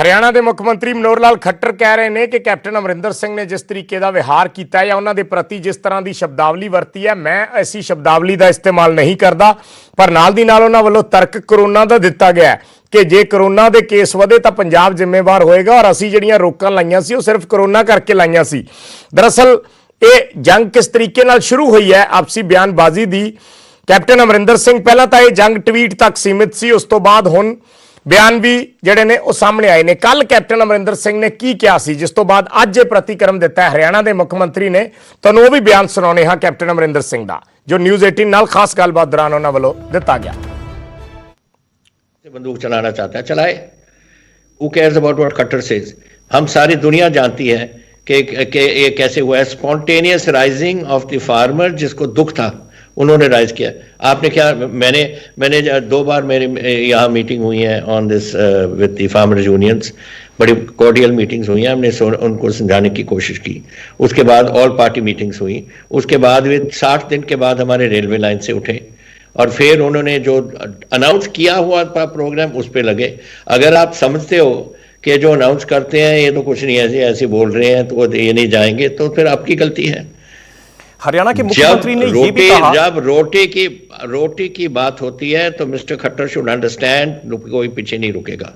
हरियाणा के मुख्यमंत्री मनोहर लाल खट्टर कह रहे हैं कि कैप्टन अमरिंदर सिंह ने जिस तरीके का व्यवहार किया या उन्होंने प्रति जिस तरह की शब्दावली वरती है, मैं ऐसी शब्दावली का इस्तेमाल नहीं करता। पर नाल दी नाल उन्होंने वालों तर्क कोरोना का दिता गया कि जे कोरोना के केस वधे तो पंजाब जिम्मेवार होएगा और असीं जिहड़ियां रोकां लाइयां सी वो सिर्फ कोरोना करके लाइयां सी। दरअसल ये जंग किस तरीके नाल शुरू हुई है आपसी बयानबाजी दी। कैप्टन अमरिंदर सिंह पहला तो यह जंग ट्वीट तक सीमित सी, उस तो बाद हुण बयान भी जिहड़े ने वो सामने आए ने। कल कैप्टन अमरिंदर सिंह ने की कहा सी, जिस तो बाद अज ये प्रतिक्रम दिता है हरियाणा के मुख्यमंत्री ने। तुहानूं वो भी बयान सुणाउने हां कैप्टन अमरिंदर सिंह दा, जो न्यूज़ 18 नाल खास गलबात दौरान उन्हां वल्लों दिता गया। बंदूक चलाना चाहता है चलाए, who cares about what Khattar says. हम सारी दुनिया जानती है कि ये कैसे हुआ है। Spontaneous rising of the farmer, जिसको दुख था उन्होंने राइज किया। आपने क्या, मैंने 2 बार मेरे यहाँ मीटिंग हुई है on this with the farmers unions, बड़ी कॉर्डियल मीटिंग्स हुई हैं, हमने उनको समझाने की कोशिश की। उसके बाद ऑल पार्टी मीटिंग्स हुई, उसके बाद वे 60 दिन के बाद हमारे रेलवे लाइन से उठे और फिर उन्होंने जो अनाउंस किया हुआ था प्रोग्राम उस पर लगे। अगर आप समझते हो कि जो अनाउंस करते हैं ये तो कुछ नहीं ऐसे बोल रहे हैं तो ये नहीं जाएंगे, तो फिर आपकी गलती है। हरियाणा के मुख्यमंत्री ने ये भी कहा, जब रोटी की बात होती है तो मिस्टर खट्टर शुड अंडरस्टैंड, कोई पीछे नहीं रुकेगा।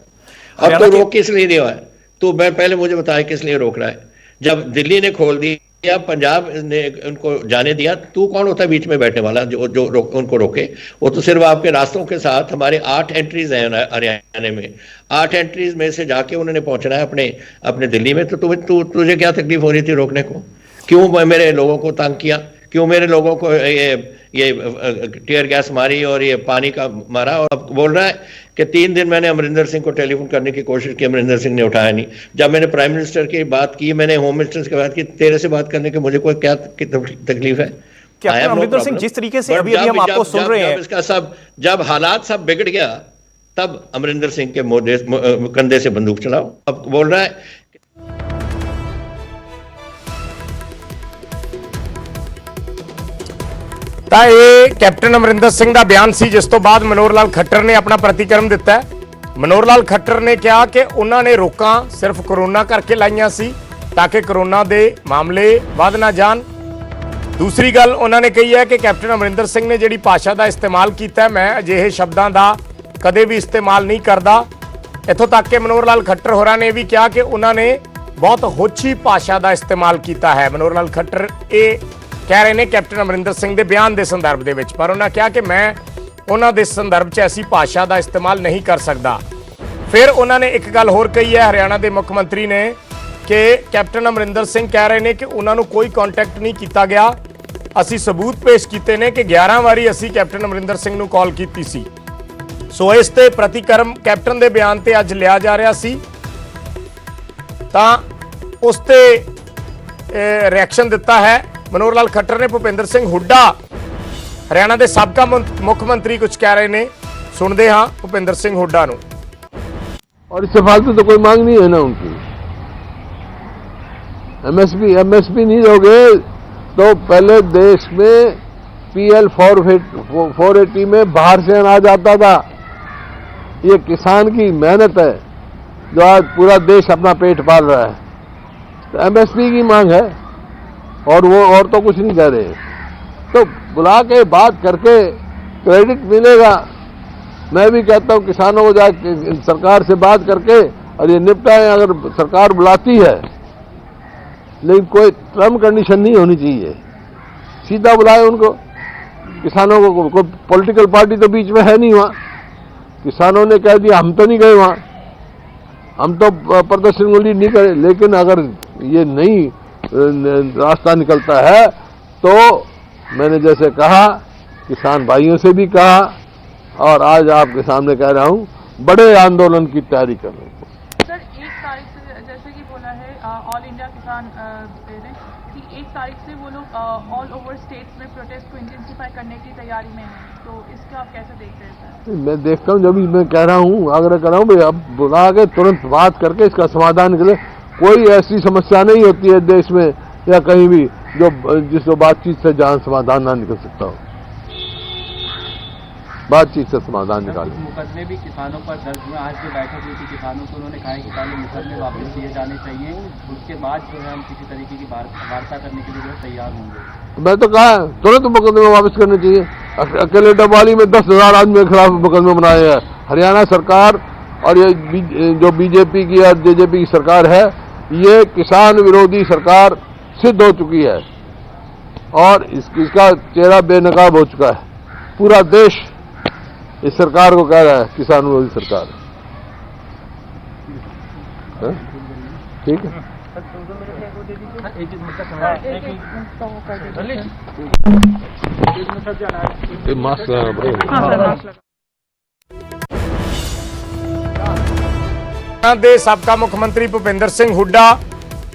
अब तो रोक किस लिए दिया है? तो मैं पहले मुझे बताया किस लिए रोक रहा है। जब दिल्ली ने खोल दिया, पंजाब ने उनको जाने दिया, तू कौन होता है बीच में बैठने वाला जो उनको रोके? वो तो सिर्फ आपके रास्तों के साथ, हमारे 8 एंट्रीज हैं हरियाणा में, 8 एंट्रीज में से जाके उन्होंने पहुंचना है अपने दिल्ली में। तो तुझे क्या तकलीफ हो रही थी रोकने को? क्यों मेरे लोगों को तंग किया? क्यों मेरे लोगों को ये टीयर गैस मारी और ये पानी का मारा? और अब बोल रहा है कि 3 दिन मैंने अमरिंदर सिंह को टेलीफोन करने की कोशिश की, अमरिंदर सिंह ने उठाया नहीं। जब मैंने प्राइम मिनिस्टर की बात की, मैंने होम मिनिस्टर की बात की, तेरे से बात करने के मुझे कोई क्या तकलीफ है? कैप्टन अमरिंदर सिंह जिस तरीके से अभी हम आपको सुन रहे हैं, इसका जब हालात सब बिगड़ गया तब अमरिंदर सिंह के कंधे से बंदूक चलाओ। अब बोल रहा है ये कैप्टन अमरिंदर सिंह का बयान सी, जिस तो बाद मनोहर लाल खट्टर ने अपना प्रतिक्रम दिता है। मनोहर लाल खट्टर ने कहा कि उन्होंने रोकां सिर्फ कोरोना करके लाइयां सी ताकि कोरोना के मामले वध ना जान। दूसरी गल उन्होंने कही है कि कैप्टन अमरिंदर सिंह ने जिहड़ी भाषा का इस्तेमाल किया, मैं अजिहे शब्दों का कदे भी इस्तेमाल नहीं करता। इत्थों तक कि मनोहर लाल खट्टर होरां ने भी कहा कि उन्होंने बहुत होछी भाषा का इस्तेमाल किया है। मनोहर लाल खट्टर ये कह रहे हैं कैप्टन अमरिंदर सिंह के बयान के संदर्भ के विच, पर उन्होंने कहा कि मैं उन्होंने संदर्भ च ऐसी भाषा का इस्तेमाल नहीं कर सकता। फिर उन्होंने एक गल होर कही है हरियाणा के मुख्यमंत्री ने कि कैप्टन अमरिंदर सिंह कह रहे हैं कि उन्होंने कोई कॉन्टैक्ट नहीं किया गया। असी सबूत पेश किए हैं कि 11 बारी असी कैप्टन अमरिंदर सिंह को कॉल की सी। सो इस ते प्रतिक्रम कैप्टन के बयान से अज लिया जा रहा सी, तां उस ते रिएक्शन दिता है मनोहर लाल खट्टर ने। भूपेंद्र सिंह हुड्डा हरियाणा के साबका मुख्यमंत्री कुछ कह रहे हैं, सुनते हाँ भूपेंद्र सिंह हुड्डा नूं। और इससे फालतू तो कोई मांग नहीं है ना उनकी। एमएसपी नहीं दोगे तो पहले देश में PL 480 में बाहर से अनाज आता था। ये किसान की मेहनत है जो आज पूरा देश अपना पेट पाल रहा है। तो एमएसपी की मांग है और वो और तो कुछ नहीं कह रहे। तो बुला के बात करके क्रेडिट मिलेगा। मैं भी कहता हूँ किसानों को जाके सरकार से बात करके और ये निपटाएं अगर सरकार बुलाती है, लेकिन कोई टर्म कंडीशन नहीं होनी चाहिए। सीधा बुलाए उनको, किसानों को। कोई पॉलिटिकल पार्टी तो बीच में है नहीं वहाँ। किसानों ने कह दिया हम तो नहीं गए वहाँ, हम तो प्रदर्शन को लीड नहीं करे। लेकिन अगर ये नहीं रास्ता निकलता है तो मैंने जैसे कहा, किसान भाइयों से भी कहा और आज आपके सामने कह रहा हूँ, बड़े आंदोलन की तैयारी कर रहे हैं। सर 1 तारीख से जैसे कि बोला है ऑल इंडिया किसान ने कि 1 तारीख से वो लोग ऑल ओवर स्टेट्स में प्रोटेस्ट को इंटेंसिफाई करने की तैयारी में हैं, तो इसका आप कैसे देखते हैं सर? मैं देखता हूँ, जब मैं कह रहा हूँ, आग्रह कर रहा हूँ भाई अब बुला के तुरंत बात करके इसका समाधान निकले। कोई ऐसी समस्या नहीं होती है देश में या कहीं भी जो बातचीत से जहां समाधान ना निकल सकता हो। बातचीत से समाधान निकालें। मुकदमे भी किसानों पर दर्ज हुए। आज जो बैठक हुई थी किसानों को, उन्होंने कहा है कि पहले मुकदमे वापस लिए जाने चाहिए, उसके बाद जो है हम किसी तरीके की वार्ता करने के लिए जो है तैयार होंगे। मैं तो कहा तुरंत मुकदमे वापस करने चाहिए। अकेले डबवाली में 10,000 आदमी के खिलाफ मुकदमे बनाए हैं। हरियाणा सरकार और ये जो बीजेपी की और जेजेपी की सरकार है, ये किसान विरोधी सरकार सिद्ध हो चुकी है और इसका चेहरा बेनकाब हो चुका है। पूरा देश इस सरकार को कह रहा है किसान विरोधी सरकार है। ठीक है, ਦੇ ਸਾਬਕਾ ਮੁੱਖ ਮੰਤਰੀ ਭੁਪਿੰਦਰ ਸਿੰਘ ਹੁੱਡਾ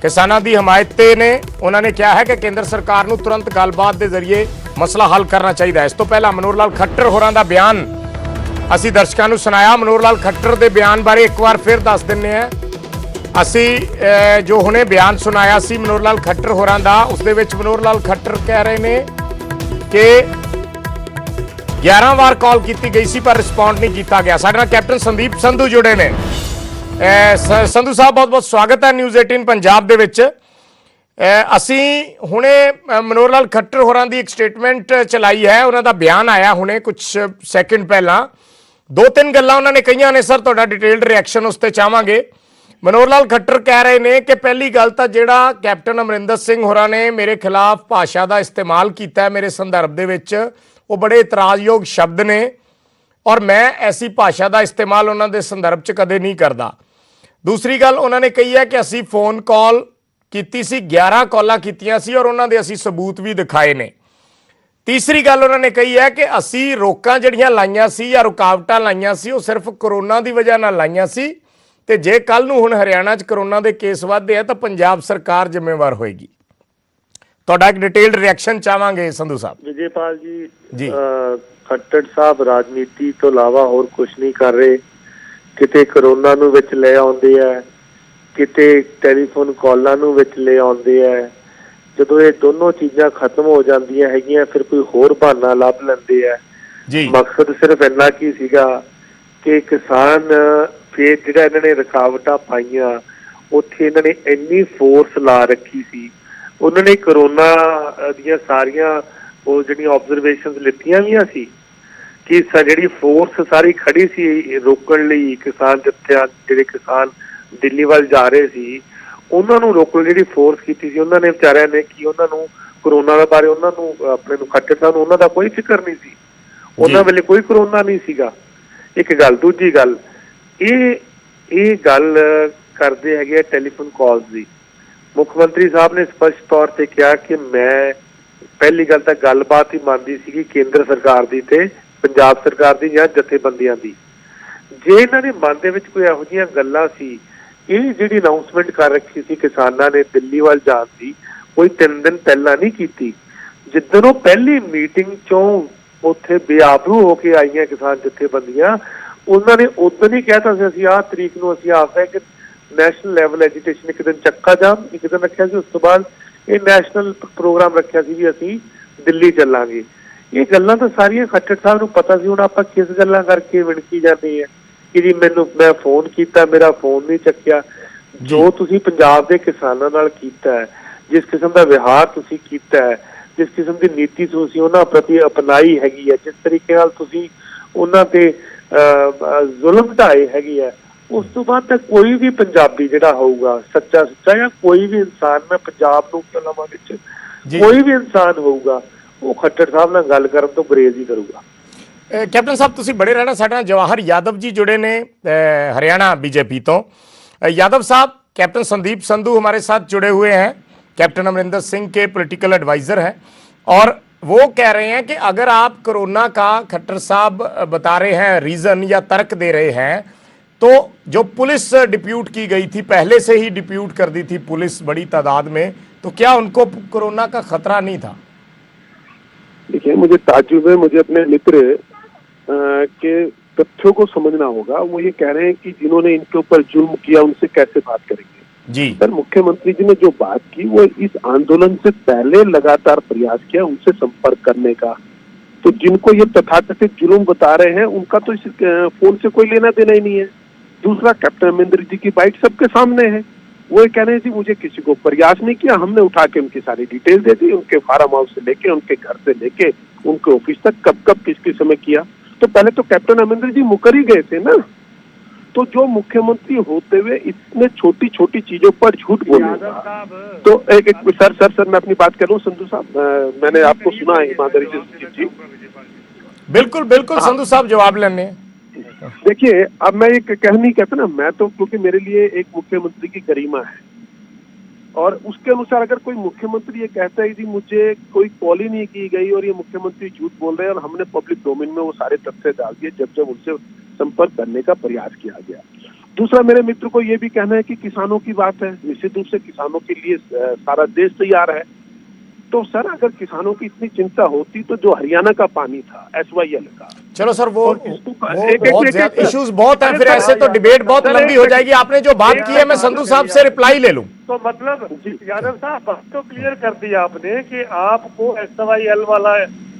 ਕਿਸਾਨਾਂ ਦੀ ਹਮਾਇਤ ਤੇ ਨੇ। ਉਹਨਾਂ ਨੇ ਕਿਹਾ ਹੈ ਕਿ ਕੇਂਦਰ ਸਰਕਾਰ ਨੂੰ ਤੁਰੰਤ ਗੱਲਬਾਤ ਦੇ ਜ਼ਰੀਏ ਮਸਲਾ ਹੱਲ ਕਰਨਾ ਚਾਹੀਦਾ ਹੈ। ਇਸ ਤੋਂ ਪਹਿਲਾਂ ਮਨੋਹਰ ਲਾਲ ਖੱਟਰ ਹੋਰਾਂ ਦਾ ਬਿਆਨ ਅਸੀਂ ਦਰਸ਼ਕਾਂ ਨੂੰ ਸੁਣਾਇਆ। ਮਨੋਹਰ ਲਾਲ ਖੱਟਰ ਦੇ ਬਿਆਨ ਬਾਰੇ ਇੱਕ ਵਾਰ ਫਿਰ ਦੱਸ ਦਿੰਨੇ ਆ। ਅਸੀਂ ਜੋ ਹੁਣੇ ਬਿਆਨ ਸੁਣਾਇਆ ਸੀ ਮਨੋਹਰ ਲਾਲ ਖੱਟਰ ਹੋਰਾਂ ਦਾ, ਉਸ ਦੇ ਵਿੱਚ ਮਨੋਹਰ ਲਾਲ ਖੱਟਰ ਕਹਿ ਰਹੇ ਨੇ ਕਿ 11 ਵਾਰ ਕਾਲ ਕੀਤੀ ਗਈ ਸੀ ਪਰ ਰਿਸਪੌਂਡ ਨਹੀਂ ਕੀਤਾ ਗਿਆ। ਸਾਡੇ ਨਾਲ ਕੈਪਟਨ ਸੰਦੀਪ ਸੰਧੂ ਜੁੜੇ ਨੇ। ਸੰਧੂ ਸਾਹਿਬ ਬਹੁਤ ਬਹੁਤ ਸਵਾਗਤ ਹੈ ਨਿਊਜ਼ 18 ਪੰਜਾਬ ਦੇ ਵਿੱਚ। ਅਸੀਂ ਹੁਣੇ ਮਨੋਹਰ ਲਾਲ ਖੱਟਰ ਹੋਰਾਂ ਦੀ ਇੱਕ ਸਟੇਟਮੈਂਟ ਚਲਾਈ ਹੈ, ਉਹਨਾਂ ਦਾ ਬਿਆਨ ਆਇਆ ਹੁਣੇ ਕੁਝ ਸੈਕਿੰਡ ਪਹਿਲਾਂ। ਦੋ ਤਿੰਨ ਗੱਲਾਂ ਉਹਨਾਂ ਨੇ ਕਹੀਆਂ ਨੇ ਸਰ, ਤੁਹਾਡਾ ਡਿਟੇਲਡ ਰਿਐਕਸ਼ਨ ਉਸ ਤੇ ਚਾਹਾਂਗੇ। ਮਨੋਹਰ ਲਾਲ ਖੱਟਰ ਕਹਿ ਰਹੇ ਨੇ ਕਿ ਪਹਿਲੀ ਗੱਲ ਤਾਂ ਜਿਹੜਾ ਕੈਪਟਨ ਅਮਰਿੰਦਰ ਸਿੰਘ ਹੋਰਾਂ ਨੇ ਮੇਰੇ ਖਿਲਾਫ ਭਾਸ਼ਾ ਦਾ ਇਸਤੇਮਾਲ ਕੀਤਾ ਹੈ ਮੇਰੇ ਸੰਦਰਭ ਦੇ ਵਿੱਚ, ਉਹ ਬੜੇ ਇਤਰਾਜ਼ਯੋਗ ਸ਼ਬਦ ਨੇ ਔਰ ਮੈਂ ਐਸੀ ਭਾਸ਼ਾ ਦਾ ਇਸਤੇਮਾਲ ਉਹਨਾਂ ਦੇ ਸੰਦਰਭ 'ਚ ਕਦੇ ਨਹੀਂ ਕਰਦਾ। ਦੂਸਰੀ ਗੱਲ ਉਹਨਾਂ ਨੇ ਕਹੀ ਹੈ ਕਿ ਅਸੀਂ ਫੋਨ ਕਾਲ ਕੀਤੀ ਸੀ, 11 ਕਾਲਾਂ ਕੀਤੀਆਂ ਸੀ ਔਰ ਉਹਨਾਂ ਦੇ ਅਸੀਂ ਸਬੂਤ ਵੀ ਦਿਖਾਏ ਨੇ। ਤੀਸਰੀ ਗੱਲ ਉਹਨਾਂ ਨੇ ਕਹੀ ਹੈ ਕਿ ਅਸੀਂ ਰੋਕਾਂ ਜਿਹੜੀਆਂ ਲਾਈਆਂ ਸੀ ਜਾਂ ਰੁਕਾਵਟਾਂ ਲਾਈਆਂ ਸੀ ਉਹ ਸਿਰਫ ਕਰੋਨਾ ਦੀ ਵਜ੍ਹਾ ਨਾਲ ਲਾਈਆਂ ਸੀ ਤੇ ਜੇ ਕੱਲ ਨੂੰ ਹੁਣ ਹਰਿਆਣਾ 'ਚ ਕਰੋਨਾ ਦੇ ਕੇਸ ਵੱਧਦੇ ਆ ਤਾਂ ਪੰਜਾਬ ਸਰਕਾਰ ਜ਼ਿੰਮੇਵਾਰ ਹੋਏਗੀ। ਤੁਹਾਡਾ ਇੱਕ ਡਿਟੇਲਡ ਰਿਐਕਸ਼ਨ ਚਾਹਾਂਗੇ ਸੰਧੂ ਸਾਹਿਬ। ਵਿਜੇਪਾਲ ਜੀ ਖੱਟੜ ਸਾਹਿਬ ਰਾਜਨੀਤੀ ਤੋਂ ਇਲਾਵਾ ਹੋਰ ਕੁਝ ਨਹੀਂ ਕਰ ਰਹੇ। ਕਿਤੇ ਕਰੋਨਾ ਨੂੰ ਵਿੱਚ ਲੈ ਆਉਂਦੇ ਆ, ਕਿਤੇ ਟੈਲੀਫੋਨ ਕਾਲਾਂ ਨੂੰ ਵਿੱਚ ਲੈ ਆਉਂਦੇ ਆ। ਜਦੋਂ ਇਹ ਦੋਨੋਂ ਚੀਜ਼ਾਂ ਖਤਮ ਹੋ ਜਾਂਦੀਆਂ ਹੈਗੀਆਂ ਫਿਰ ਕੋਈ ਹੋਰ ਬਹਾਨਾ ਲੱਭ ਲੈਂਦੇ ਆ। ਮਕਸਦ ਸਿਰਫ ਇੰਨਾ ਕੀ ਸੀਗਾ ਕਿ ਕਿਸਾਨ ਫਿਰ ਜਿਹੜਾ ਇਹਨਾਂ ਨੇ ਰੁਕਾਵਟਾਂ ਪਾਈਆਂ ਉੱਥੇ ਇਹਨਾਂ ਨੇ ਇੰਨੀ ਫੋਰਸ ਲਾ ਰੱਖੀ ਸੀ। ਉਹਨਾਂ ਨੇ ਕਰੋਨਾ ਦੀਆਂ ਸਾਰੀਆਂ ਉਹ ਜਿਹੜੀਆਂ ਆਬਜ਼ਰਵੇਸ਼ਨਸ ਲਿੱਤੀਆਂ ਵੀਆਂ ਸੀ ਕਿ ਜਿਹੜੀ ਫੋਰਸ ਸਾਰੀ ਖੜੀ ਸੀ ਰੋਕਣ ਲਈ ਕਿਸਾਨ ਜੱਥਿਆਂ ਜਿਹੜੇ ਕਿਸਾਨ ਦਿੱਲੀ ਵੱਲ ਜਾ ਰਹੇ ਸੀ ਉਹਨਾਂ ਨੂੰ ਰੋਕਣ ਜਿਹੜੀ ਫੋਰਸ ਕੀਤੀ ਸੀ ਉਹਨਾਂ ਨੇ ਵਿਚਾਰਿਆਂ ਨੇ ਕਿ ਉਹਨਾਂ ਨੂੰ ਕਰੋਨਾ ਦੇ ਬਾਰੇ ਉਹਨਾਂ ਨੂੰ ਆਪਣੇ ਨੂੰ ਖੱਟਰ ਸਾਹਿਬ ਨੂੰ ਉਹਨਾਂ ਦਾ ਕੋਈ ਫਿਕਰ ਨਹੀਂ ਸੀ। ਉਹਨਾਂ ਵੇਲੇ ਕੋਈ ਕਰੋਨਾ ਨਹੀਂ ਸੀਗਾ। ਇੱਕ ਗੱਲ। ਦੂਜੀ ਗੱਲ ਇਹ ਗੱਲ ਕਰਦੇ ਹੈਗੇ ਟੈਲੀਫੋਨ ਕਾਲਸ ਦੀ। ਮੁੱਖ ਮੰਤਰੀ ਸਾਹਿਬ ਨੇ ਸਪਸ਼ਟ ਤੌਰ ਤੇ ਕਿਹਾ ਕਿ ਮੈਂ ਪਹਿਲੀ ਗੱਲ ਤਾਂ ਗੱਲਬਾਤ ਹੀ ਮੰਨਦੀ ਸੀਗੀ ਕੇਂਦਰ ਸਰਕਾਰ ਦੀ ਤੇ ਪੰਜਾਬ ਸਰਕਾਰ ਦੀ ਜਾਂ ਜਥੇਬੰਦੀਆਂ ਦੀ। ਜੇ ਇਹਨਾਂ ਦੇ ਮਨ ਦੇ ਵਿੱਚ ਕੋਈ ਇਹੋ ਜਿਹੀਆਂ ਗੱਲਾਂ ਸੀ, ਇਹ ਜਿਹੜੀ ਅਨਾਊਂਸਮੈਂਟ ਕਰ ਰੱਖੀ ਸੀ ਕਿਸਾਨਾਂ ਨੇ ਦਿੱਲੀ ਵੱਲ ਜਾਣ ਦੀ ਕੋਈ 3 ਦਿਨ ਪਹਿਲਾਂ ਨਹੀਂ ਕੀਤੀ। ਜਿੱਦਣ ਉਹ ਪਹਿਲੀ ਮੀਟਿੰਗ ਚੋਂ ਉੱਥੇ ਬੇਆਬਰੂ ਹੋ ਕੇ ਆਈਆਂ ਕਿਸਾਨ ਜਥੇਬੰਦੀਆਂ ਉਹਨਾਂ ਨੇ ਉਦੋਂ ਹੀ ਕਹਿਤਾ ਸੀ ਅਸੀਂ ਆਹ ਤਰੀਕ ਨੂੰ ਅਸੀਂ ਆਪਦਾ ਇੱਕ ਨੈਸ਼ਨਲ ਲੈਵਲ ਐਜੀਟੇਸ਼ਨ ਇੱਕ ਦਿਨ ਚੱਕਾ ਜਾਮ ਇੱਕ ਦਿਨ ਰੱਖਿਆ ਸੀ। ਉਸ ਤੋਂ ਬਾਅਦ ਇਹ ਨੈਸ਼ਨਲ ਪ੍ਰੋਗਰਾਮ ਰੱਖਿਆ ਸੀ ਵੀ ਅਸੀਂ ਦਿੱਲੀ ਚੱਲਾਂਗੇ। ਇਹ ਗੱਲਾਂ ਤਾਂ ਸਾਰੀਆਂ ਖੱਟੜ ਸਾਹਿਬ ਨੂੰ ਪਤਾ ਸੀ। ਹੁਣ ਆਪਾਂ ਕਿਸ ਗੱਲਾਂ ਕਰਕੇ ਵਿਣਕੀ ਜਾਂਦੇ ਆ ਕਿ ਜੀ ਮੈਂ ਫੋਨ ਕੀਤਾ ਮੇਰਾ ਫੋਨ ਨਹੀਂ ਚੱਕਿਆ। ਜੋ ਤੁਸੀਂ ਪੰਜਾਬ ਦੇ ਕਿਸਾਨਾਂ ਨਾਲ ਕੀਤਾ ਹੈ, ਜਿਸ ਕਿਸਮ ਦਾ ਵਿਹਾਰ ਤੁਸੀਂ ਕੀਤਾ ਹੈ, ਜਿਸ ਕਿਸਮ ਦੀ ਨੀਤੀ ਤੁਸੀਂ ਉਹਨਾਂ ਪ੍ਰਤੀ ਅਪਣਾਈ ਹੈਗੀ ਹੈ, ਜਿਸ ਤਰੀਕੇ ਨਾਲ ਤੁਸੀਂ ਉਹਨਾਂ ਤੇ ਜ਼ੁਲਮ ਢਾਏ ਹੈਗੀ ਹੈ, ਉਸ ਤੋਂ ਬਾਅਦ ਤਾਂ ਕੋਈ ਵੀ ਪੰਜਾਬੀ ਜਿਹੜਾ ਹੋਊਗਾ ਸੱਚਾ ਜਾਂ ਕੋਈ ਵੀ ਇਨਸਾਨ, ਮੈਂ ਪੰਜਾਬ ਨੂੰ ਕਲਮਾਂ ਵਿੱਚ ਕੋਈ ਵੀ ਇਨਸਾਨ ਹੋਊਗਾ ਉਹ ਖੱਟੜ ਸਾਹਿਬ ਨਾਲ ਗੱਲ ਕਰਨ ਤੋਂ ਗੁਰੇਜ਼ ਹੀ ਕਰੂਗਾ। ਕੈਪਟਨ ਸਾਹਿਬ ਤੁਸੀਂ ਬੜੇ ਰਹਿਣਾ। ਸਾਡੇ ਨਾਲ ਜਵਾਹਰ ਯਾਦਵ ਜੀ जुड़े ने हरियाणा बीजेपी तो। यादव साहब, कैप्टन संदीप संधू हमारे साथ जुड़े हुए हैं, कैप्टन अमरिंदर सिंह के पॉलिटिकल एडवाइज़र हैं और वो कह रहे हैं कि अगर आप कोरोना का खट्टर साहब बता रहे हैं रीज़न या तर्क दे रहे हैं तो जो पुलिस डिप्यूट की गई थी पहले से ही डिप्यूट कर दी थी पुलिस बड़ी तादाद में, तो क्या उनको कोरोना का खतरा नहीं था? देखिए, मुझे ताज्जुब है, मुझे अपने मित्र के तथ्यों को समझना होगा। वो ये कह रहे हैं कि जिन्होंने इनके ऊपर जुल्म किया उनसे कैसे बात करेंगे जी। सर, मुख्यमंत्री जी ने जो बात की वो इस आंदोलन से पहले लगातार प्रयास किया उनसे संपर्क करने का, तो जिनको ये तथाकथित जुल्म बता रहे हैं उनका तो इस फोन से कोई लेना देना ही नहीं है। दूसरा, कैप्टन अमरिंदर जी की बाइट सबके सामने है, वो ये कह रहे हैं जी मुझे किसी को प्रयास नहीं किया, हमने उठा के उनकी सारी डिटेल दे दी, उनके फार्म हाउस से लेके, उनके घर से लेके, उनके ऑफिस तक कब कब किस समय किया। तो पहले तो कैप्टन अमरिंदर जी मुकर ही गए थे ना। तो जो मुख्यमंत्री होते हुए इतने छोटी छोटी चीजों पर झूठ बोले, तो एक सर मैं अपनी बात कर रहा हूँ संधू साहब, मैंने आपको सुना है ईमानदारी से जी। बिल्कुल बिल्कुल संधू साहब जवाब लेने। देखिए, अब मैं ये कह नहीं कहता ना, मैं तो क्योंकि मेरे लिए एक मुख्यमंत्री की गरिमा है, और उसके अनुसार अगर कोई मुख्यमंत्री ये कहता है कि मुझे कोई कॉल ही नहीं की गई और ये मुख्यमंत्री झूठ बोल रहे हैं, और हमने पब्लिक डोमेन में वो सारे तथ्य डाल दिए जब उनसे संपर्क करने का प्रयास किया गया। दूसरा, मेरे मित्र को ये भी कहना है कि किसानों की बात है, निश्चित रूप से किसानों के लिए सारा देश तैयार है। तो सर, अगर किसानों की इतनी चिंता होती तो जो हरियाणा का पानी था SYL का, चलो सर वो एक इश्यूज बहुत है, फिर ऐसे तो डिबेट बहुत लंबी हो जाएगी। आपने जो बात की है मैं संधू साहब से रिप्लाई ले लूं। तो मतलब यादव साहब बात तो क्लियर कर दिया आपने कि आपको SYL वाला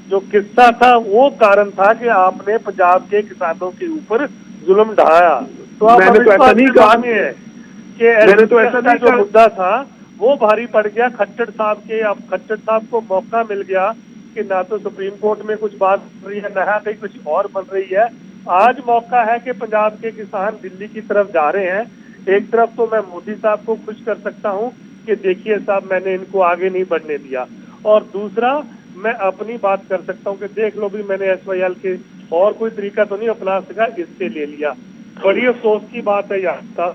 जो किस्सा था वो कारण था कि आपने पंजाब के किसानों के ऊपर जुल्म ढाया। तो आप मैंने तो ऐसा नहीं कहा कि मैंने तो ऐसा नहीं, जो मुद्दा था वो भारी पड़ गया खट्टर साहब के। अब खट्टर साहब को मौका मिल गया कि ना तो सुप्रीम कोर्ट में कुछ बात बन रही है, ना कहीं कुछ और बन रही है। आज मौका है कि पंजाब के किसान दिल्ली की तरफ जा रहे हैं। एक तरफ तो मैं मोदी साहब को खुश कर सकता हूं कि देखिए साहब, मैंने इनको आगे नहीं बढ़ने दिया, और दूसरा मैं अपनी बात कर सकता हूं कि देख लो भी मैंने SYL के और कोई तरीका तो नहीं अपना सका, इससे ले लिया। बड़ी अफसोस की बात है यहाँ का।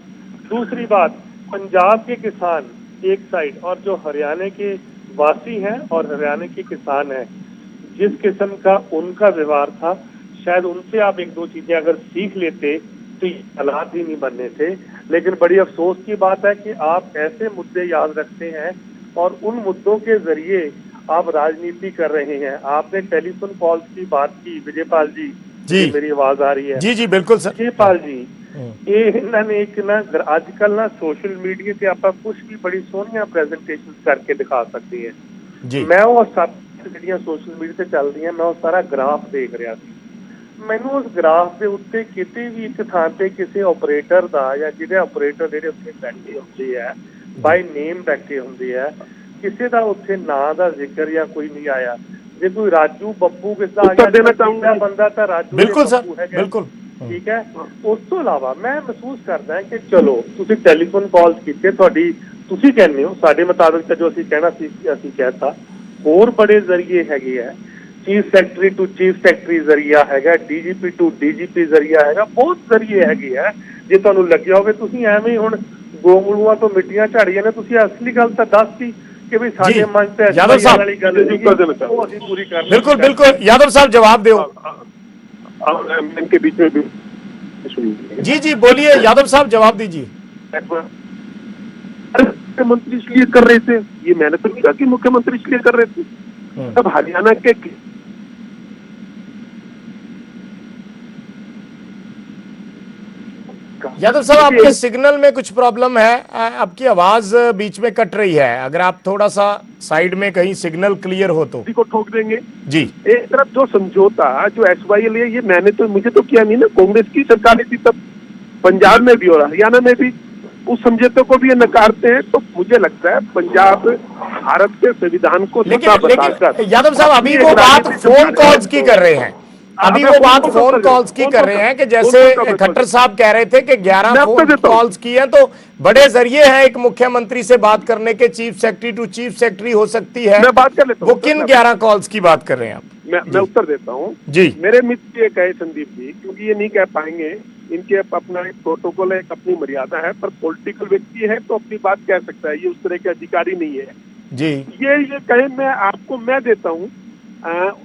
दूसरी बात, पंजाब के किसान एक साइड और जो हरियाणा के वासी हैं और हरियाणा के किसान हैं, जिस किस्म का उनका व्यवहार था, शायद उनसे आप एक दो चीजें अगर सीख लेते तो ये हालात ही नहीं बनने थे। लेकिन बड़ी अफसोस की बात है कि आप ऐसे मुद्दे याद रखते हैं और उन मुद्दों के जरिए आप राजनीति कर रहे हैं। आपने टेलीफोन कॉल्स की बात की, विजयपाल जी, मेरी आवाज आ रही है? जी बिल्कुल सर। विजयपाल जी, ਇਹ ਇਹਨਾਂ ਨੇ ਇੱਕ ਨਾ ਅੱਜ ਕੱਲ ਨਾ ਸੋਸ਼ਲ ਮੀਡੀਆ ਤੇ ਆਪਾਂ ਕੁਝ ਵੀ ਬੜੀ ਸੋਹਣੀਆਂ ਪ੍ਰੈਜੈਂਟੇਸ਼ਨਸ ਕਰਕੇ ਦਿਖਾ ਸਕਦੇ ਹਾਂ ਜੀ। ਮੈਂ ਉਹ ਸਭ ਜਿਹੜੀਆਂ ਸੋਸ਼ਲ ਮੀਡੀਆ ਤੇ ਚੱਲਦੀਆਂ, ਮੈਂ ਉਹ ਸਾਰਾ ਗ੍ਰਾਫ ਦੇਖ ਰਿਹਾ ਸੀ। ਮੈਨੂੰ ਉਸ ਗ੍ਰਾਫ ਦੇ ਉੱਤੇ ਕਿਤੇ ਵੀ ਇੱਕ ਥਾਂ ਤੇ ਕਿਸੇ ਆਪਰੇਟਰ ਦਾ ਜਾਂ ਜਿਹੜੇ ਆਪਰੇਟਰ ਜਿਹੜੇ ਉੱਥੇ ਬੈਠੇ ਹੁੰਦੇ ਆ, ਬਾਈ ਨੇਮ ਬੈਠੇ ਹੁੰਦੇ ਆ, ਕਿਸੇ ਦਾ ਉੱਥੇ ਨਾਂ ਦਾ ਜ਼ਿਕਰ ਜਾਂ ਕੋਈ ਨਹੀਂ ਆਇਆ। ਜੇ ਕੋਈ ਰਾਜੂ ਬੱਬੂ ਕਿਸੇ ਦਾ ਆ ਗਿਆ ਬੰਦਾ ਤਾਂ ਰਾਜੂ ਬਿਲਕੁਲ ਸਰ, ਬਿਲकुल ਠੀਕ ਹੈ। ਉਸ ਤੋਂ ਇਲਾਵਾ ਮੈਂ ਮਹਿਸੂਸ ਕਰਦਾ ਕਿ ਚਲੋ ਤੁਸੀਂ ਟੈਲੀਫੋਨ ਕਾਲਸ ਕੀਤੇ, ਤੁਹਾਡੀ ਤੁਸੀਂ ਕਹਿੰਦੇ ਹੋ, ਸਾਡੇ ਮੁਤਾਬਿਕ ਤਾਂ ਜੋ ਅਸੀਂ ਕਹਿਣਾ ਸੀ ਅਸੀਂ ਕਹਿਤਾ। ਹੋਰ ਬੜੇ ਜ਼ਰੀਏ ਹੈਗੇ ਆ, chief secretary to chief secretary ਜ਼ਰੀਆ ਹੈਗਾ, DGP ਟੂ DGP ਜ਼ਰੀਆ ਹੈਗਾ, ਬਹੁਤ ਜ਼ਰੀਏ ਹੈਗੇ ਆ। ਜੇ ਤੁਹਾਨੂੰ ਲੱਗਿਆ ਹੋਵੇ ਤੁਸੀਂ ਐਵੇਂ ਹੁਣ ਗੋਂਗਲੂਆਂ ਤੋਂ ਮਿੱਟੀਆਂ ਝਾੜੀਆਂ ਨੇ, ਤੁਸੀਂ ਅਸਲੀ ਗੱਲ ਤਾਂ ਦੱਸਤੀ कि भाई साढ़े मंच पे यादव साहब बिल्कुल बिल्कुल यादव साहब जवाब दो इनके बीच में जी बोलिए यादव साहब जवाब दीजिए। मुख्यमंत्री इसलिए कर रहे थे, ये मैंने तो नहीं कहा कि मुख्यमंत्री इसलिए कर रहे थे। तब हरियाणा के यादव साहब आपके सिग्नल में कुछ प्रॉब्लम है, आपकी आवाज बीच में कट रही है, अगर आप थोड़ा सा साइड में कहीं सिग्नल क्लियर हो तो को ठोक देंगे जी। एक तरफ जो समझौता जो SYL है, ये मैंने तो मुझे तो किया नहीं ना, कांग्रेस की सरकार थी तब पंजाब में भी और हरियाणा में भी, उस समझौते को भी ये नकारते हैं। तो मुझे लगता है पंजाब भारत के संविधान को लेकिन यादव साहब अभी वो बात फोन कॉल्स की कर रहे हैं, अभी वो बात फोन कॉल्स की कर रहे हैं कि जैसे खट्टर साहब कह रहे थे कि 11 फोन कॉल्स की हैं, तो बड़े जरिए हैं एक मुख्यमंत्री से बात करने के, chief secretary to chief secretary हो सकती है। मैं बात कर लेता हूं, वो किन 11 कॉल्स की बात कर रहे हैं आप? मैं उत्तर देता हूं जी। मेरे मित्र ये कहे संदीप जी, क्योंकि ये नहीं कह पाएंगे, इनके अपना एक प्रोटोकॉल है, एक अपनी मर्यादा है, पर पॉलिटिकल व्यक्ति है तो अपनी बात कह सकता है, ये उस तरह के अधिकारी नहीं है जी। ये कहे मैं देता हूँ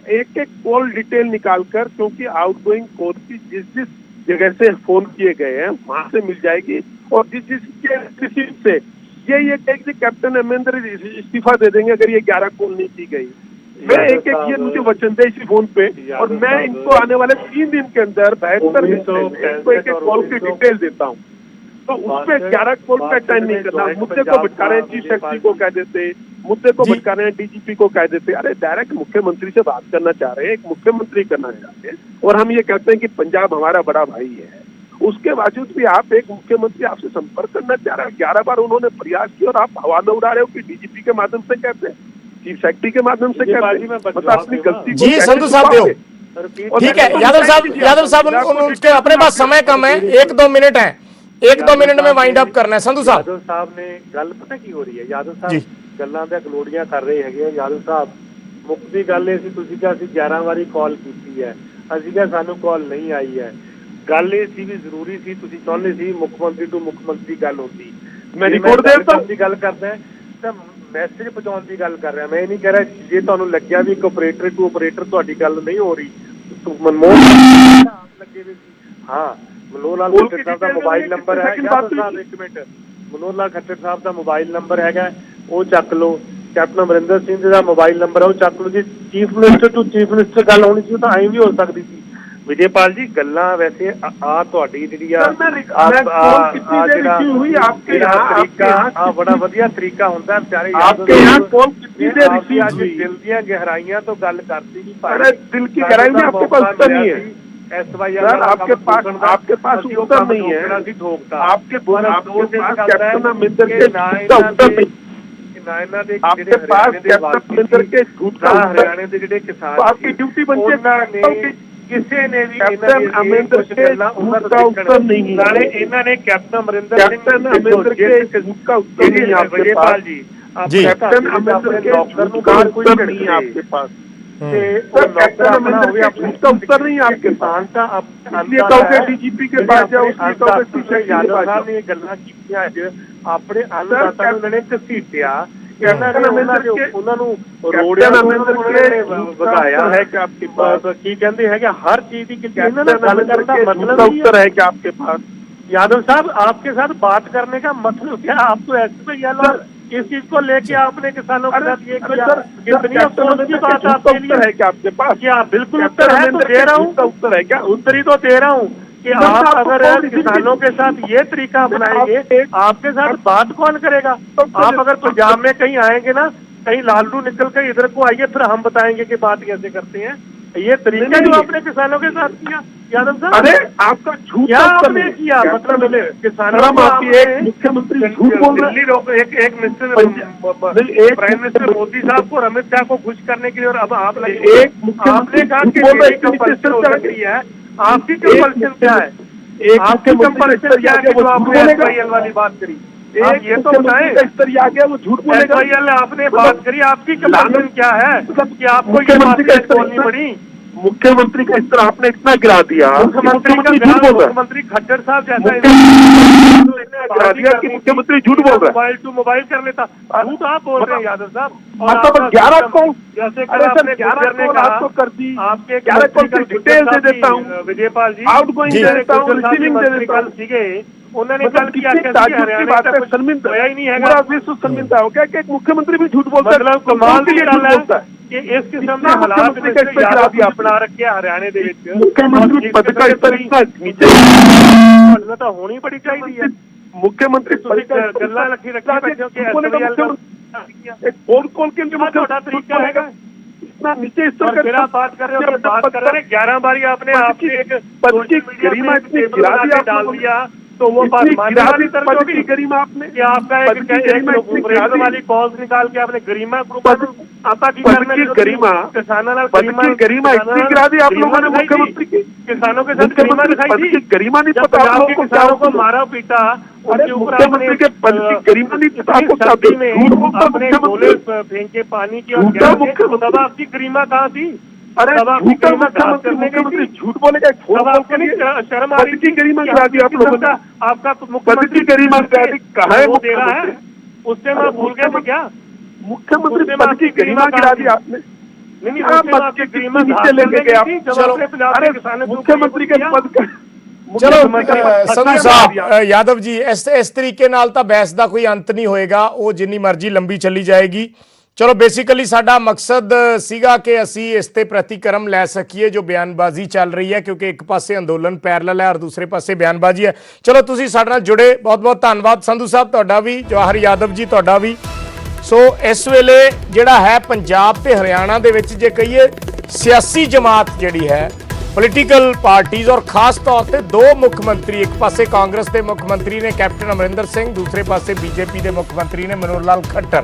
एक एक कॉल डिटेल निकालकर, क्योंकि आउटगोइंग कॉल की जिस जिस जगह से फोन किए गए हैं वहां से मिल जाएगी, और जिस जिसके रिसीव से ये कहेंगे कैप्टन अमरिंदर इस्तीफा दे देंगे अगर ये 11 कॉल नहीं की गई। मैं एक ये मुझे वचन दे इसी फोन पे, और मैं इनको आने वाले 3 दिन के अंदर 72 इनको एक कॉल की डिटेल देता हूँ। तो उसमें 11 कॉल पे अटेंड नहीं करना, मुद्दे को भटका रहे हैं, चीफ सेक्रेटरी को कह देते, मुद्दे को जी। भटका रहे हैं, डीजीपी को कह देते हैं। अरे डायरेक्ट मुख्यमंत्री से बात करना चाह रहे हैं, एक मुख्यमंत्री करना चाहते हैं, और हम ये कहते हैं कि पंजाब हमारा बड़ा भाई है। उसके बावजूद भी आप एक मुख्यमंत्री आपसे संपर्क करना चाह रहा है, 11 बार उन्होंने प्रयास किया और आप हवा में उड़ा रहे हो कि डीजीपी के माध्यम से कहते हैं, चीफ सेक्रेटरी के माध्यम से कहते हैं। मतलब अपनी गलती को जी कैसे संधू साहब छुपाओगे? दो ठीक है। यादव साहब उनके अपने पास समय कम है, 1-2 मिनट है, 1-2 मिनट में वाइंड अप करना है। संधू साहब यादव साहब ने गल पता की हो रही है, यादव ਜੀ। ਸਾਹਿਬ ਗੱਲਾਂ ਦੇ ਗਲੋੜੀਆਂ ਕਰ ਰਹੇ ਹੈਗੇ ਆ। यादव ਸਾਹਿਬ ਮੁੱਖ ਦੀ ਗੱਲ ਇਹ ਸੀ, ਤੁਸੀਂ ਕਿਹਾ ਅਸੀਂ 11 ਵਾਰੀ ਕਾਲ ਕੀਤੀ ਹੈ, ਅਸੀਂ ਕਿਹਾ ਸਾਨੂੰ ਕਾਲ ਨਹੀਂ ਆਈ ਹੈ। ਗੱਲ ਇਹ ਸੀ ਵੀ ਜ਼ਰੂਰੀ ਸੀ, ਤੁਸੀਂ ਚਾਹੁੰਦੇ ਸੀ ਮੁੱਖ ਮੰਤਰੀ ਤੋਂ ਮੁੱਖ ਮੰਤਰੀ ਗੱਲ ਹੁੰਦੀ। ਮੈਂ ਰਿਕਾਰਡ ਦੇ ਦਿੱਤਾ ਦੀ ਗੱਲ ਕਰਦਾ ਤਾਂ ਮੈਸੇਜ ਪਹੁੰਚਾਉਣ ਦੀ ਗੱਲ ਕਰ ਰਿਹਾ। ਮੈਂ ਇਹ ਨਹੀਂ ਕਹਿ ਰਿਹਾ ਜੇ ਤੁਹਾਨੂੰ ਲੱਗਿਆ ਵੀ ਇੱਕ ਆਪਰੇਟਰ ਟੂ ਆਪਰੇਟਰ ਤੁਹਾਡੀ ਗੱਲ ਨਹੀਂ ਹੋ ਰਹੀ, ਮਨਮੋਹਨ ਲੱਗੇ ਵੀ ਸੀ। ਹਾਂ, ਮਨੋਹਰ ਲਾਲ ਖੱਟਰ ਸਾਹਿਬ ਦਾ ਮੋਬਾਈਲ ਨੰਬਰ ਹੈ। यादव ਸਾਹਿਬ ਇੱਕ ਮਿੰਟ, ਮਨੋਹਰ ਲਾਲ ਖੱਟਰ ਸਾਹਿਬ ਦਾ ਮੋਬਾਈਲ ਨੰਬਰ ਹੈਗਾ, ਉਹ ਚੱਕ ਲਓ। ਕੈਪਟਨ ਅਮਰਿੰਦਰ ਸਿੰਘ ਦਾ ਮੋਬਾਈਲ ਨੰਬਰ ਹੈ, ਉਹ ਚੱਕ ਲਓ। ਜੀ chief minister to chief minister ਗੱਲ ਹੋਣੀ ਸੀ, ਉਹ ਤਾਂ ਐਂ ਵੀ ਹੋ ਸਕਦੀ ਸੀ। ਵਿਜੇਪਾਲ ਜੀ ਗੱਲਾਂ ਵੈਸੇ ਆ ਤੁਹਾਡੀ ਜਿਹੜੀ ਆ ਜਿਹੜਾ ਬੜਾ ਵਧੀਆ ਤਰੀਕਾ ਹੁੰਦਾ ਵਿਚਾਰੇ ਦਿਲ ਦੀਆਂ ਗਹਿਰਾਈਆਂ ਤੋਂ ਗੱਲ ਕਰਦੀ ਨਹੀਂ ਭਾਈ। दिल की गहराई में आपके पास उत्तर नहीं है सर, आपके पास उत्तर नहीं है। आपके पास कैप्टन अमरिंदर के उत्तर नहीं, आपके पास कैप्टन अमरिंदर के झूठ का हरियाणा के ਜਿਹੜੇ ਕਿਸਾਨ आपकी ड्यूटी बनती है। ਕਿਸੇ ਨੇ ਵੀ कैप्टन अमरिंदर के झूठ का उत्तर नहीं है। ਨਾਲੇ ਇਹਨਾਂ ਨੇ ਕੈਪਟਨ ਅਮਰਿੰਦਰ कैप्टन अमरिंदर के झूठ का उत्तर नहीं है आपके पास जी। कैप्टन अमरिंदर के झूठ का उत्तर नहीं है आपके पास। कैप्टन अमरिंदर के झूठ का उत्तर नहीं है आपके पास। इसलिए कहोगे डीजीपी के पास जाओ, इसलिए कहोगे चीफ सेक्रेटरी के पास जाओ। ਇਹ ਗੱਲਾਂ ਕੀਤੀਆਂ ਅੱਜ ਆਪਣੇ ਅੰਨਦਾਤਾ ਨੂੰ ਉਹਨਾਂ ਨੇ ਘਸੀਟਿਆ। कैप्टन अमरिंदर के ਉਹਨਾਂ ਨੂੰ कैप्टन अमरिंदर के ਵਧਾਇਆ है कि आपके पास ਕੀ ਕਹਿੰਦੇ ਹੈਗੇ ਹਰ चीज की कैप्टन अमरिंदर के झूठ का उत्तर है कि आपके पास। यादव साहब आपके साथ बात करने का मतलब क्या? आप तो ऐसे इस चीज को लेके आपने किसानों के साथ ये किया, कितनी अफसोस की बात आपके लिए है कि आपके पास क्या? बिल्कुल उत्तर है, तो दे रहा हूँ, उत्तर है क्या? उत्तर ही तो दे रहा हूँ कि आप अगर किसानों के साथ ये तरीका अपनाएंगे, आपके साथ बात कौन करेगा? आप अगर पंजाब में कहीं आएंगे ना, कहीं लालू निकल कर इधर को आइए, फिर हम बताएंगे कि बात कैसे करते हैं। ये तरीका जो आपने किसानों के साथ किया यादव साहब, अरे आपका झूठ क्या आपने किया? मतलब किसानों को मुख्यमंत्री झूठ बोल रहे हैं। एक मिनिस्टर प्राइम मिनिस्टर मोदी साहब को, अमित शाह को खुश करने के लिए, और अब आप लगे आपने कहा कि कंपल्सन हो सकती है। आपकी कंपल्सन क्या है? आपकी कंपल्सन क्या है जो आपने एसवाईएल वाली बात करी? आप ये तो बताएं, आ गया वो झूठ बोलेगा। एसवाईएल आपने बात करी, आपकी कंपल्सन क्या है कि आपको ये बात बोलनी पड़ी? मुख्यमंत्री का इस तरह आपने इतना गिरा दिया, मुख्यमंत्री झूठ बोल रहा है। मुख्यमंत्री खट्टर साहब जैसा गिरा दिया कि मुख्यमंत्री झूठ बोल रहा है। मोबाइल टू मोबाइल कर लेता, झूठ आप बोल रहे हैं यादव साहब। मतलब 11 कॉल, जैसे अरे सर 11 कॉल आपको कर दी, आपके 11 कॉल की डिटेल दे देता हूँ, विजयपाल जी, आउट गोइंग दे देता हूँ, रिसीविंग दे देता हूँ। उन्होंने मतलब कल किया कितनी ताज्जुब की बात है, शर्मिंदा ही नहीं है, पूरा विश्व शर्मिंदा हो गया कि एक मुख्यमंत्री भी झूठ बोलता है। मतलब कमाल की झूठ बोलता है कि इस किस्म के हालात में अपना रखे हरियाणा दे विच मुख्यमंत्री पद का स्तर इतना नीचे तो होनी बड़ी चाहिए। मुख्यमंत्री पद का गल्ला रखी फोन कॉल के लिए तरीका है इतना नीचे स्तर का बात कर रहे हो, बात कर रहे हैं 11 बारी आपने आपकी एक पद की गरिमा इतनी गिरा दी डाल दिया, तो वो बात पद की गरिमा आपने कि आपका एक वाली कॉल्स निकाल के आपने गरिमा आता की गरिमा किसानों गरिमा इतनी गिरा दी आप लोगों ने मुख्यमंत्री की। किसानों के साथ गरिमा दिखाई थी, गरिमा नहीं पता पंजाब के किसानों को मारा पीटा, उनके ऊपर मुख्यमंत्री के पद की गरिमा नहीं पता आपको। सर्दी में आपने गोले फेंके पानी की, और तब आपकी गरिमा कहाँ थी? अरे मुख्यमंत्री झूठ बोलेगा, शर्म आ रही की गरिमा गिरा दी आप लोगों ने। आपका पद की गरिमा गिरा दी, कहा है दे रहा है? उससे मैं भूल गया था क्या? मुख्यमंत्री पद की गरिमा गिरा दी आपने। नहीं, पद की गरिमा नीचे लेके गए आप। अरे मुख्यमंत्री के पद का ਚਲੋ ਸੰਧੂ ਸਾਹਿਬ यादव जी इस तरीके नाल ਤਾਂ ਬਹਿਸ ਦਾ ਕੋਈ ਅੰਤ ਨਹੀਂ ਹੋਏਗਾ, ਉਹ ਜਿੰਨੀ ਮਰਜ਼ੀ ਲੰਬੀ ਚੱਲੀ ਜਾਏਗੀ। ਚਲੋ ਬੇਸਿਕਲੀ ਸਾਡਾ ਮਕਸਦ ਸੀਗਾ ਕਿ ਅਸੀਂ ਇਸ ਤੇ ਪ੍ਰਤੀਕਰਮ ਲੈ ਸਕੀਏ ਜੋ ਬਿਆਨਬਾਜ਼ੀ ਚੱਲ ਰਹੀ ਹੈ, ਕਿਉਂਕਿ ਇੱਕ ਪਾਸੇ ਅੰਦੋਲਨ ਪੈਰਲਲ ਹੈ ਔਰ ਦੂਸਰੇ ਪਾਸੇ ਬਿਆਨਬਾਜ਼ੀ ਹੈ। ਚਲੋ ਤੁਸੀਂ ਸਾਡੇ ਨਾਲ ਜੁੜੇ, ਬਹੁਤ ਬਹੁਤ ਧੰਨਵਾਦ ਸੰਧੂ ਸਾਹਿਬ ਤੁਹਾਡਾ ਵੀ, ਜਵਾਹਰ यादव जी ਤੁਹਾਡਾ ਵੀ। ਸੋ ਇਸ ਵੇਲੇ ਜਿਹੜਾ ਹੈ ਪੰਜਾਬ ਤੇ ਹਰਿਆਣਾ ਦੇ ਵਿੱਚ ਜੇ ਕਹੀਏ ਸਿਆਸੀ ਜਮਾਤ ਜਿਹੜੀ ਹੈ ਪੋਲੀਟੀਕਲ ਪਾਰਟੀਆਂ ਔਰ ਖਾਸ ਤੌਰ ਤੇ ਦੋ ਮੁੱਖ ਮੰਤਰੀ, ਇੱਕ ਪਾਸੇ ਕਾਂਗਰਸ ਦੇ ਮੁੱਖ ਮੰਤਰੀ ਨੇ ਕੈਪਟਨ ਅਮਰਿੰਦਰ ਸਿੰਘ, ਦੂਸਰੇ ਪਾਸੇ ਬੀਜੇਪੀ ਦੇ ਮੁੱਖ ਮੰਤਰੀ ਨੇ ਮਨੋਹਰ ਲਾਲ ਖੱਟਰ।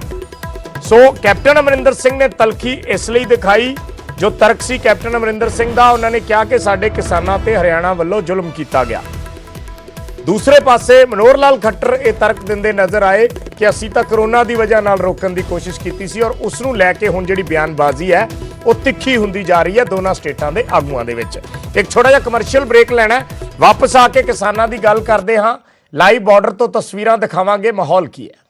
ਸੋ ਕੈਪਟਨ ਅਮਰਿੰਦਰ ਸਿੰਘ ਨੇ ਤਲਖੀ ਇਸ ਲਈ ਦਿਖਾਈ, ਜੋ ਤਰਕ ਸੀ ਕੈਪਟਨ ਅਮਰਿੰਦਰ ਸਿੰਘ ਦਾ, ਉਹਨਾਂ ਨੇ ਕਿਹਾ ਕਿ ਸਾਡੇ ਕਿਸਾਨਾਂ ਤੇ ਹਰਿਆਣਾ ਵੱਲੋਂ ਜ਼ੁਲਮ ਕੀਤਾ ਗਿਆ। ਦੂਸਰੇ ਪਾਸੇ ਮਨੋਹਰ ਲਾਲ ਖੱਟਰ ਇਹ ਤਰਕ ਦਿੰਦੇ ਨਜ਼ਰ ਆਏ ਕਿ ਅਸੀਂ ਤਾਂ ਕਰੋਨਾ ਦੀ ਵਜ੍ਹਾ ਨਾਲ ਰੋਕਣ ਦੀ ਕੋਸ਼ਿਸ਼ ਕੀਤੀ ਸੀ, ਔਰ ਉਸ ਨੂੰ ਲੈ ਕੇ ਹੁਣ ਜਿਹੜੀ ਬਿਆਨਬਾਜ਼ੀ ਹੈ ਉਹ ਤਿੱਖੀ ਹੁੰਦੀ ਜਾ ਰਹੀ ਹੈ ਦੋਨਾਂ ਸਟੇਟਾਂ ਦੇ ਆਗੂਆਂ ਦੇ ਵਿੱਚ। ਇੱਕ ਛੋਟਾ ਜਿਹਾ ਕਮਰਸ਼ੀਅਲ ਬ੍ਰੇਕ ਲੈਣਾ, ਵਾਪਸ ਆ ਕੇ ਕਿਸਾਨਾਂ ਦੀ ਗੱਲ ਕਰਦੇ ਹਾਂ। ਲਾਈਵ ਬਾਰਡਰ ਤੋਂ ਤਸਵੀਰਾਂ ਦਿਖਾਵਾਂਗੇ, ਮਾਹੌਲ ਕੀ ਹੈ।